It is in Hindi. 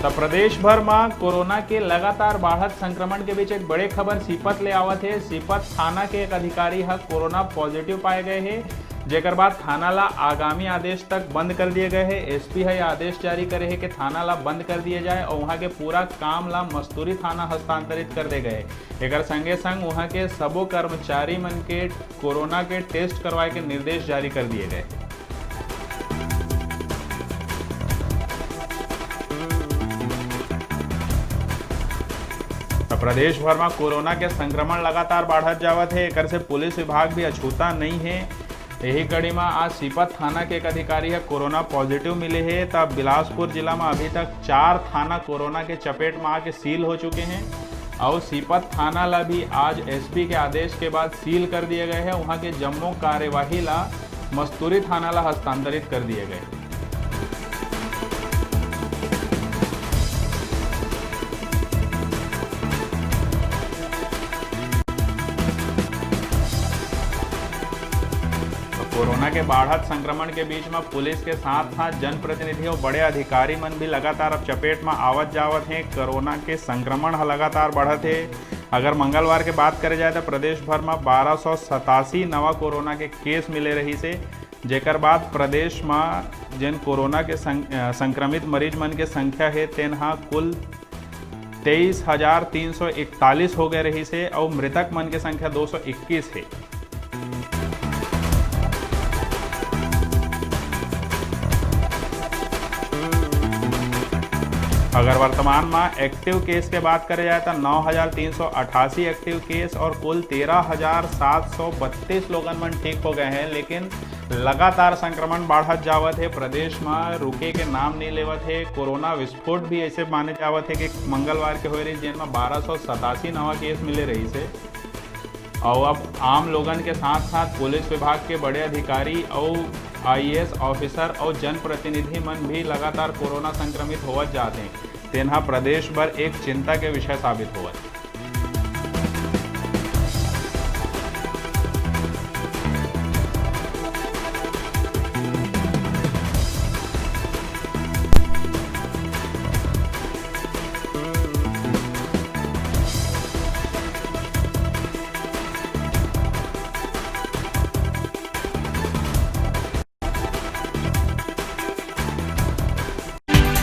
तो प्रदेश भर में कोरोना के लगातार बढ़त संक्रमण के बीच एक बड़े खबर सीपत ले आवत है। सीपत थाना के एक अधिकारी कोरोना पॉजिटिव पाए गए हैं, जेकर बाद थाना ला आगामी आदेश तक बंद कर दिए गए हैं। एसपी है आदेश जारी करे है कि थाना ला बंद कर दिए जाए और वहाँ के पूरा काम ला मस्तूरी थाना हस्तांतरित कर दे गए। एक संगे संग वहाँ के सबो कर्मचारी मन के कोरोना के टेस्ट करवाए के निर्देश जारी कर दिए गए। प्रदेश भर में कोरोना के संक्रमण लगातार बढ़त जावत है। एक से पुलिस विभाग भी अछूता नहीं है। यही कड़ी में आज सीपत थाना के एक अधिकारी कोरोना पॉजिटिव मिले हैं। तब बिलासपुर जिला में अभी तक 4 थाना कोरोना के चपेट में आके सील हो चुके हैं और सीपत थाना ला भी आज एसपी के आदेश के बाद सील कर दिए गए हैं। वहां के जम्मू कार्यवाही ला मस्तूरी थाना ला हस्तांतरित कर दिए गए। कोरोना के बढ़त संक्रमण के बीच में पुलिस के साथ साथ जनप्रतिनिधि और बड़े अधिकारी मन भी लगातार अब चपेट में आवत जावत हैं। कोरोना के संक्रमण लगातार बढ़त है। अगर मंगलवार के बात करे जाए तो प्रदेश भर में 1287 नवा कोरोना के केस मिले रही से, जेकर बाद प्रदेश में जिन कोरोना के संक्रमित मरीज मन के संख्या है तेन कुल 23,341 हो गए रही से और मृतक मन के संख्या 221 है। अगर वर्तमान में एक्टिव केस के बात करें जाए तो 9,388 एक्टिव केस और कुल 13,732 लोगन मन ठीक हो गए हैं। लेकिन लगातार संक्रमण बढ़त जावत है। प्रदेश में रुके के नाम नहीं लेवत है। कोरोना विस्फोट भी ऐसे माने जावत है कि मंगलवार के हो रही जिनमें 1287 नवा केस मिले रही से और अब आम लोगन के साथ साथ पुलिस विभाग के बड़े अधिकारी और आईएएस ऑफिसर और जनप्रतिनिधि मन भी लगातार कोरोना संक्रमित होवत जाते हैं। तेनहा प्रदेश भर एक चिंता के विषय साबित हुआ।